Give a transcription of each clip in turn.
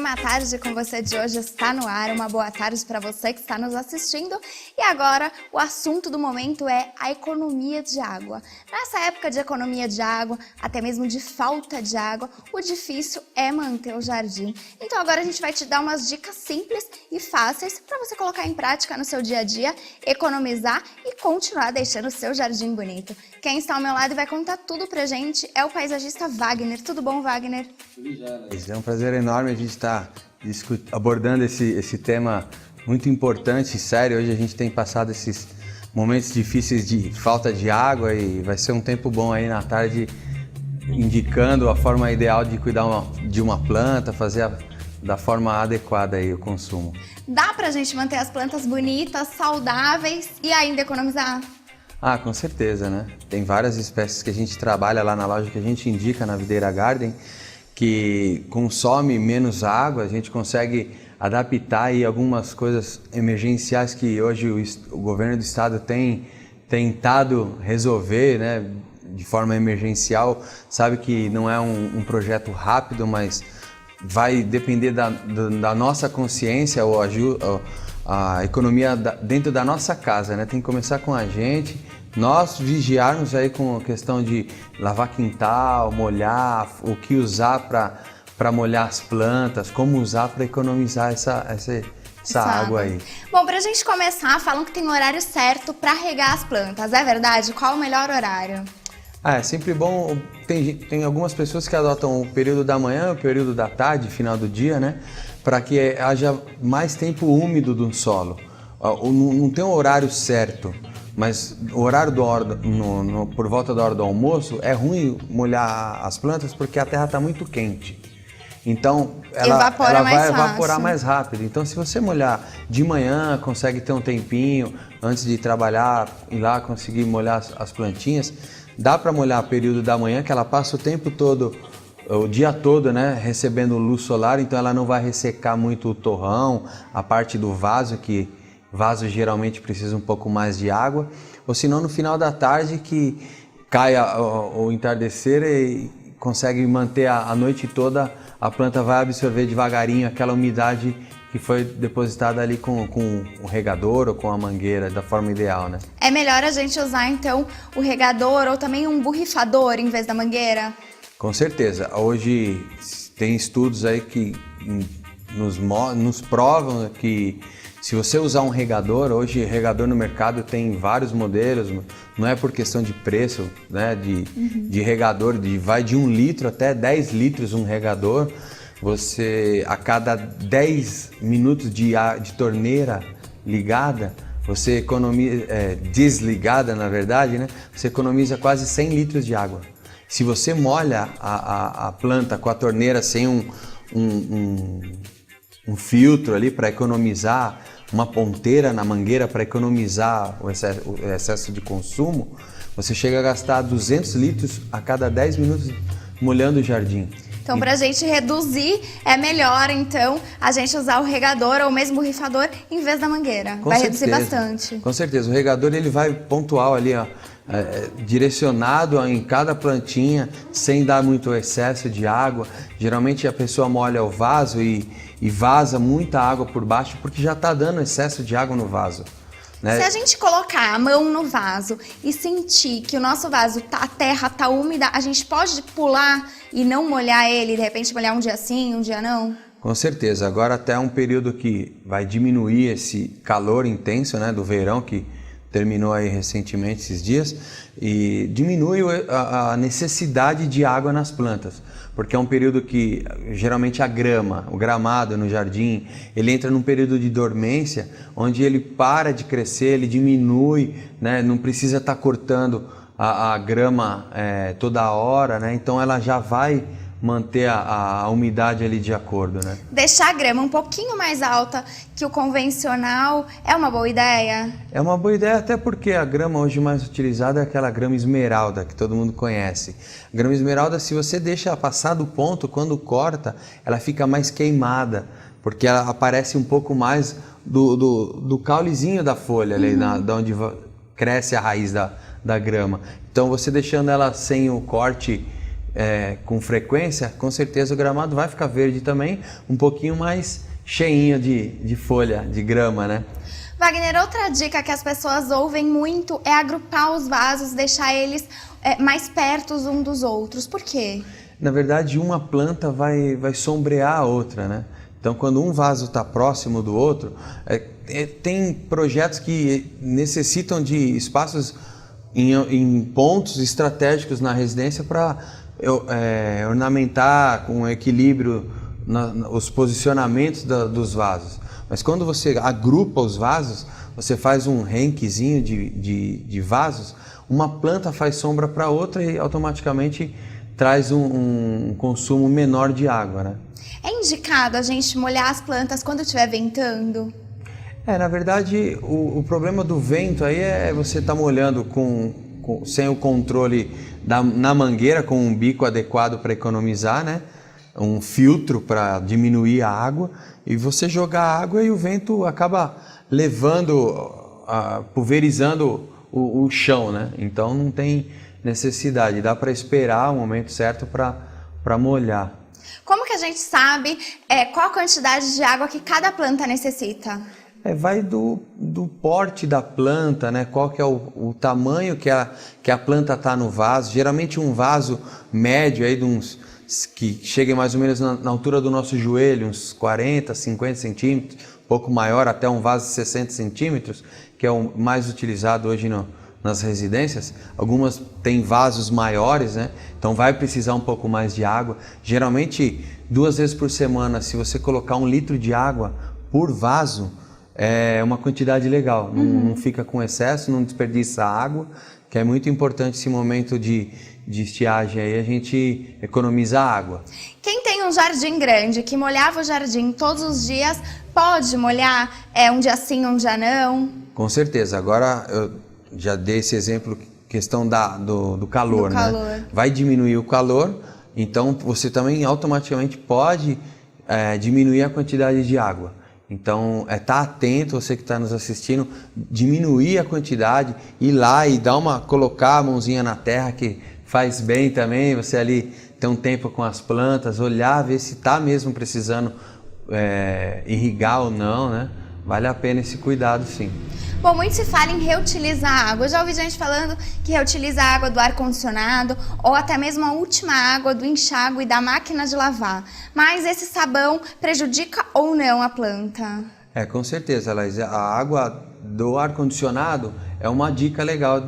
programa A Tarde com Você de hoje está no ar. Uma boa tarde para você que está nos assistindo. E agora, o assunto do momento é a economia de água. Nessa época de economia de água, até mesmo de falta de água, o difícil é manter o jardim. Então agora a gente vai te dar umas dicas simples e fáceis para você colocar em prática no seu dia a dia, economizar e continuar deixando o seu jardim bonito. Quem está ao meu lado e vai contar tudo pra gente é o paisagista Wagner. Tudo bom, Wagner? É um prazer enorme a gente estar abordando esse tema muito importante e sério. Hoje a gente tem passado esses momentos difíceis de falta de água e vai ser um tempo bom aí na tarde, indicando a forma ideal de cuidar de uma planta, fazer da forma adequada aí o consumo. Dá pra gente manter as plantas bonitas, saudáveis e ainda economizar? Ah, com certeza, né? Tem várias espécies que a gente trabalha lá na loja, que a gente indica na Videira Garden, que consome menos água. A gente consegue adaptar aí algumas coisas emergenciais que hoje o governo do estado tem tentado resolver, né, de forma emergencial. Sabe que não é um projeto rápido, mas vai depender da nossa consciência ou a economia dentro da nossa casa, né? Tem que começar com a gente, nós vigiarmos aí com a questão de lavar quintal, molhar, o que usar para molhar as plantas, como usar para economizar essa água aí. Bom, pra gente começar, falam que tem horário certo para regar as plantas, é verdade? Qual o melhor horário? É sempre bom, tem algumas pessoas que adotam o período da manhã, o período da tarde, final do dia, né? Para que haja mais tempo úmido do solo. Não tem um horário certo, mas o horário por volta da hora do almoço é ruim molhar as plantas porque a terra está muito quente. Então ela vai evaporar mais rápido. Então se você molhar de manhã, consegue ter um tempinho antes de trabalhar, ir lá conseguir molhar as plantinhas. Dá para molhar o período da manhã, que ela passa o tempo todo, o dia todo, né, recebendo luz solar, então ela não vai ressecar muito o torrão, a parte do vaso, que vaso geralmente precisa um pouco mais de água, ou senão no final da tarde que cai o entardecer e consegue manter a noite toda, a planta vai absorver devagarinho aquela umidade que foi depositada ali com o regador ou com a mangueira, da forma ideal, né? É melhor a gente usar, então, o regador ou também um borrifador em vez da mangueira? Com certeza. Hoje tem estudos aí que nos provam que se você usar um regador, hoje regador no mercado tem vários modelos, não é por questão de preço, né? De regador, vai de 1 litro até 10 litros um regador. Você, a cada 10 minutos de torneira ligada, você economiza, desligada na verdade, né? Você economiza quase 100 litros de água. Se você molha a planta com a torneira sem um filtro ali para economizar, uma ponteira na mangueira para economizar o excesso de consumo, você chega a gastar 200 litros a cada 10 minutos molhando o jardim. Então, para a gente reduzir, é melhor, então, a gente usar o regador ou mesmo o borrifador em vez da mangueira. Vai reduzir bastante. Com certeza. O regador ele vai pontual ali, ó, direcionado em cada plantinha, sem dar muito excesso de água. Geralmente a pessoa molha o vaso e vaza muita água por baixo porque já está dando excesso de água no vaso, né? Se a gente colocar a mão no vaso e sentir que o nosso vaso, a terra está úmida, a gente pode pular e não molhar ele, de repente molhar um dia sim, um dia não? Com certeza. Agora até um período que vai diminuir esse calor intenso, né, do verão, que terminou aí recentemente esses dias, e diminui a necessidade de água nas plantas, porque é um período que geralmente a grama, o gramado no jardim, ele entra num período de dormência, onde ele para de crescer, ele diminui, né? Não precisa estar cortando a grama toda hora, né? Então ela já vai manter a umidade ali de acordo, né? Deixar a grama um pouquinho mais alta que o convencional é uma boa ideia? É uma boa ideia, até porque a grama hoje mais utilizada é aquela grama esmeralda, que todo mundo conhece. A grama esmeralda, se você deixa passar do ponto, quando corta, ela fica mais queimada, porque ela aparece um pouco mais do caulezinho da folha, ali, da onde cresce a raiz da grama. Então você deixando ela sem o corte com frequência, com certeza o gramado vai ficar verde também, um pouquinho mais cheinho de folha, de grama, né? Wagner, outra dica que as pessoas ouvem muito é agrupar os vasos, deixar eles mais perto uns dos outros. Por quê? Na verdade, uma planta vai sombrear a outra, né? Então, quando um vaso está próximo do outro, tem projetos que necessitam de espaços em pontos estratégicos na residência para ornamentar com equilíbrio os posicionamentos dos vasos. Mas quando você agrupa os vasos, você faz um ranquezinho de vasos, uma planta faz sombra para outra e automaticamente traz um consumo menor de água, né? É indicado a gente molhar as plantas quando estiver ventando? Na verdade, o problema do vento aí é você estar molhando sem o controle na mangueira, com um bico adequado para economizar, né? Um filtro para diminuir a água, e você jogar água e o vento acaba levando, pulverizando o chão, né? Então não tem necessidade, dá para esperar o momento certo para molhar. Como que a gente sabe qual a quantidade de água que cada planta necessita? Vai do porte da planta, né? Qual que é o tamanho que a planta está no vaso. Geralmente um vaso médio aí que chega mais ou menos na altura do nosso joelho, uns 40, 50 centímetros, um pouco maior, até um vaso de 60 centímetros, que é o mais utilizado hoje nas residências. Algumas têm vasos maiores, né? Então vai precisar um pouco mais de água. Geralmente 2 vezes por semana, se você colocar 1 litro de água por vaso, é uma quantidade legal, não fica com excesso, não desperdiça água, que é muito importante esse momento de estiagem aí, a gente economiza água. Quem tem um jardim grande, que molhava o jardim todos os dias, pode molhar um dia sim, um dia não? Com certeza. Agora eu já dei esse exemplo, questão do calor, né? Vai diminuir o calor, então você também automaticamente pode diminuir a quantidade de água. Então, tá atento, você que está nos assistindo, diminuir a quantidade, ir lá e colocar a mãozinha na terra, que faz bem também, você ali ter um tempo com as plantas, olhar, ver se está mesmo precisando irrigar ou não, né? Vale a pena esse cuidado, sim. Bom, muito se fala em reutilizar água. Eu já ouvi gente falando que reutiliza a água do ar-condicionado ou até mesmo a última água do enxágue da máquina de lavar. Mas esse sabão prejudica ou não a planta? Com certeza, Laís. A água do ar-condicionado é uma dica legal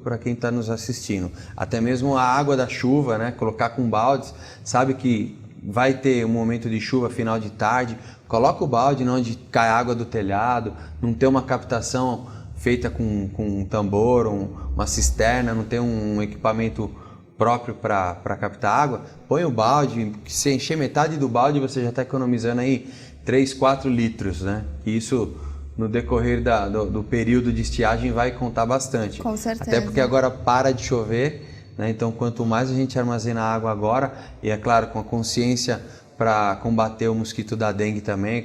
para quem está nos assistindo. Até mesmo a água da chuva, né? Colocar com baldes, sabe que vai ter um momento de chuva final de tarde, coloca o balde onde cai água do telhado, não tem uma captação feita com um tambor, uma cisterna, não tem um equipamento próprio para captar água, põe o balde, se encher metade do balde você já está economizando aí 3, 4 litros, né? E isso no decorrer do período de estiagem vai contar bastante. Com certeza. Até porque agora para de chover, né? Então quanto mais a gente armazena água agora, e é claro com a consciência para combater o mosquito da dengue também,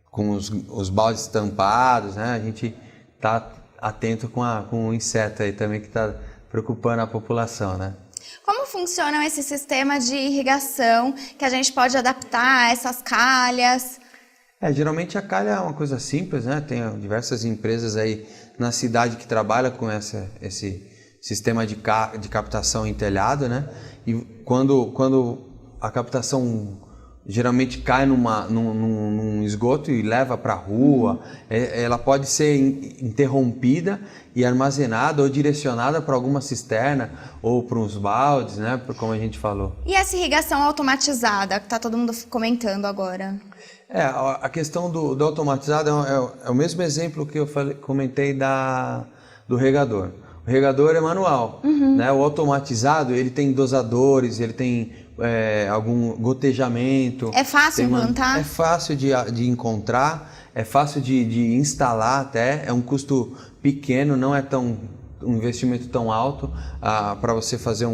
com os baldes tampados, né? A gente está atento com o inseto aí também que está preocupando a população, né? Como funciona esse sistema de irrigação que a gente pode adaptar a essas calhas? Geralmente a calha é uma coisa simples, né? Tem diversas empresas aí na cidade que trabalham com esse sistema de captação em telhado, né? E quando a captação geralmente cai num esgoto e leva para a rua, ela pode ser interrompida e armazenada ou direcionada para alguma cisterna ou para uns baldes, né? Como a gente falou. E essa irrigação automatizada, que está todo mundo comentando agora? A questão do automatizado é o mesmo exemplo que eu comentei do regador. O regador é manual, né? O automatizado, ele tem dosadores, ele tem algum gotejamento. É fácil implantar? É fácil de encontrar, é fácil de instalar até, é um custo pequeno, não é um investimento tão alto para você fazer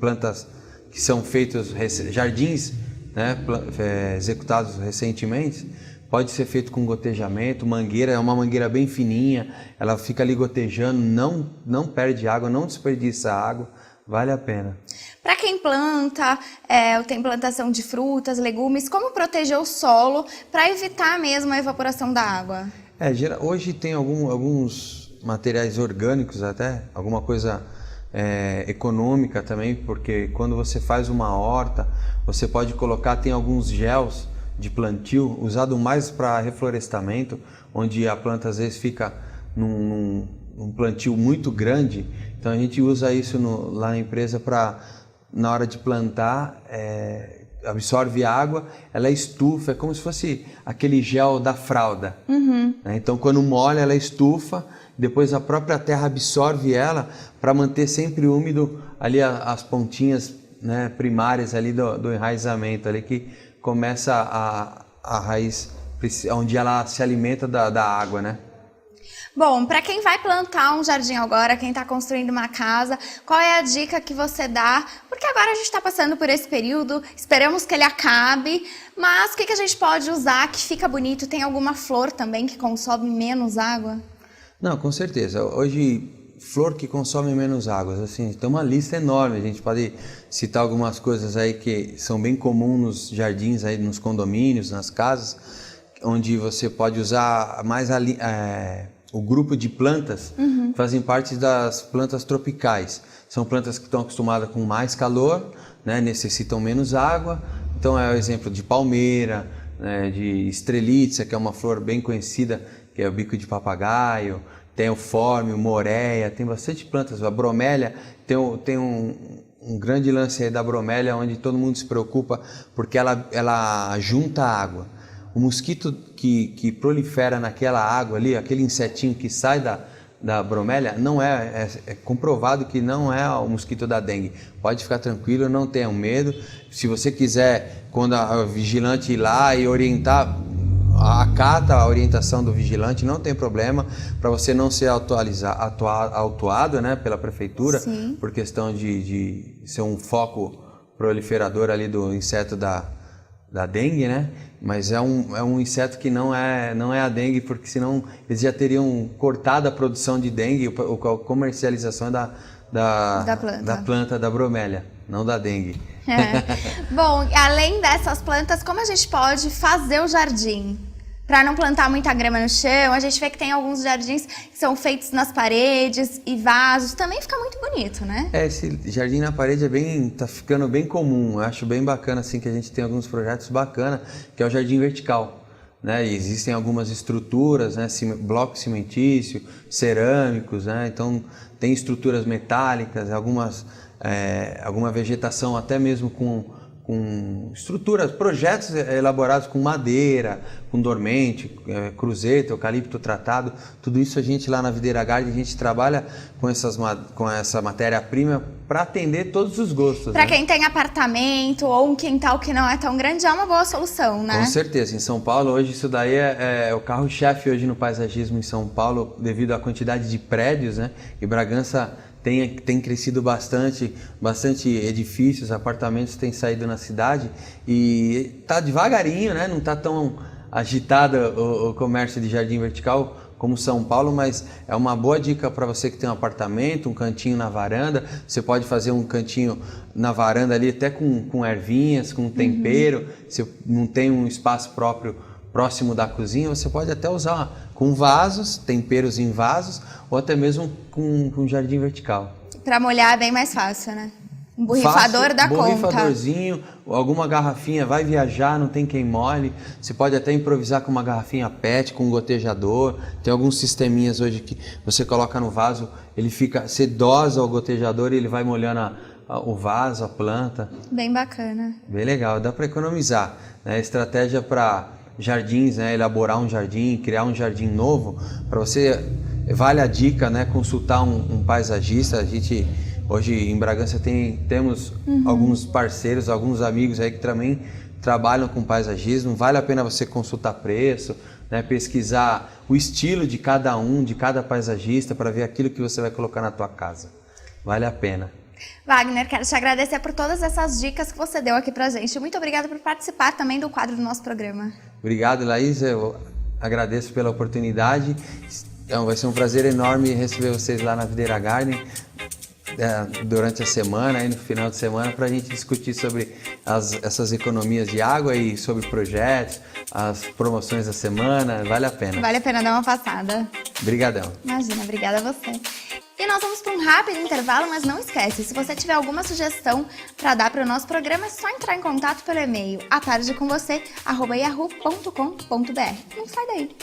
plantas que são feitos, jardins, né? Executados recentemente. Pode ser feito com gotejamento, mangueira, é uma mangueira bem fininha, ela fica ali gotejando, não perde água, não desperdiça água, vale a pena. Para quem planta, ou tem plantação de frutas, legumes, como proteger o solo para evitar mesmo a evaporação da água? Hoje tem alguns materiais orgânicos até, alguma coisa econômica também, porque quando você faz uma horta, você pode colocar, tem alguns gels de plantio, usado mais para reflorestamento, onde a planta às vezes fica num plantio muito grande, então a gente usa isso lá na empresa para, na hora de plantar, absorve água, ela estufa, é como se fosse aquele gel da fralda. Né? Então quando molha, ela estufa, depois a própria terra absorve ela para manter sempre úmido ali as pontinhas, né, primárias ali do enraizamento, ali que começa a raiz, onde ela se alimenta da água, né? Bom, para quem vai plantar um jardim agora, quem está construindo uma casa, qual é a dica que você dá? Porque agora a gente está passando por esse período, esperamos que ele acabe, mas o que a gente pode usar que fica bonito? Tem alguma flor também que consome menos água? Não, com certeza. Hoje, flor que consome menos água, assim, tem uma lista enorme. A gente pode citar algumas coisas aí que são bem comuns nos jardins, aí nos condomínios, nas casas, onde você pode usar mais o grupo de plantas que fazem parte das plantas tropicais. São plantas que estão acostumadas com mais calor, né, necessitam menos água. Então é o exemplo de palmeira, né, de estrelícia, que é uma flor bem conhecida, que é o bico de papagaio, tem o fórmio, moreia, tem bastante plantas. A bromélia, tem um grande lance aí da bromélia, onde todo mundo se preocupa, porque ela junta água. O mosquito que prolifera naquela água ali, aquele insetinho que sai da bromélia, não é comprovado que não é o mosquito da dengue. Pode ficar tranquilo, não tenham medo. Se você quiser, quando a vigilante ir lá e orientar, acata a orientação do vigilante, não tem problema, para você não ser autuado, né, pela prefeitura. Sim. Por questão de ser um foco proliferador ali do inseto da dengue, né? Mas é um inseto que não é a dengue, porque senão eles já teriam cortado a produção de dengue, a comercialização da planta da bromélia, não da dengue. Bom, além dessas plantas, como a gente pode fazer o jardim? Para não plantar muita grama no chão, a gente vê que tem alguns jardins que são feitos nas paredes e vasos, também fica muito bonito, né? Esse jardim na parede tá ficando bem comum. Eu acho bem bacana assim que a gente tem alguns projetos bacanas, que é o jardim vertical, né? E existem algumas estruturas, né? Bloco cimentício, cerâmicos, né? Então tem estruturas metálicas, alguma vegetação até mesmo com estruturas, projetos elaborados com madeira, com dormente, cruzeta, eucalipto tratado. Tudo isso a gente lá na Videira Garden, a gente trabalha com essa matéria-prima para atender todos os gostos. Para quem tem apartamento ou um quintal que não é tão grande, é uma boa solução, né? Com certeza. Em São Paulo, hoje isso daí é o carro-chefe hoje no paisagismo em São Paulo, devido à quantidade de prédios, né? E Bragança tem crescido bastante edifícios, apartamentos têm saído na cidade e está devagarinho, né? Não está tão agitado o comércio de jardim vertical como São Paulo, mas é uma boa dica para você que tem um apartamento, um cantinho na varanda. Você pode fazer um cantinho na varanda ali até com ervinhas, com tempero. Se não tem um espaço próximo da cozinha, você pode até usar com vasos, temperos em vasos, ou até mesmo com jardim vertical. Para molhar é bem mais fácil, né? Um borrifador dá conta. Um borrifadorzinho, alguma garrafinha, vai viajar, não tem quem molhe. Você pode até improvisar com uma garrafinha PET, com um gotejador. Tem alguns sisteminhas hoje que você coloca no vaso, você dosa o gotejador e ele vai molhando o vaso, a planta. Bem bacana. Bem legal, dá para economizar, né? Estratégia para jardins, né? Elaborar um jardim, criar um jardim novo. Para você, vale a dica, né? Consultar um paisagista. A gente hoje em Bragança temos alguns parceiros, alguns amigos aí que também trabalham com paisagismo. Vale a pena você consultar preço, né? Pesquisar o estilo de cada paisagista para ver aquilo que você vai colocar na tua casa. Vale a pena. Wagner, quero te agradecer por todas essas dicas que você deu aqui pra gente. Muito obrigada por participar também do quadro do nosso programa. Obrigado, Laís. Eu agradeço pela oportunidade. Então, vai ser um prazer enorme receber vocês lá na Videira Garden. durante a semana, aí no final de semana, para a gente discutir sobre essas economias de água e sobre projetos, as promoções da semana. Vale a pena. Vale a pena dar uma passada. Obrigadão. Imagina, obrigada a você. E nós vamos para um rápido intervalo, mas não esquece, se você tiver alguma sugestão para dar para o nosso programa, é só entrar em contato pelo e-mail atardecomvocê@yahoo.com.br. Não sai daí.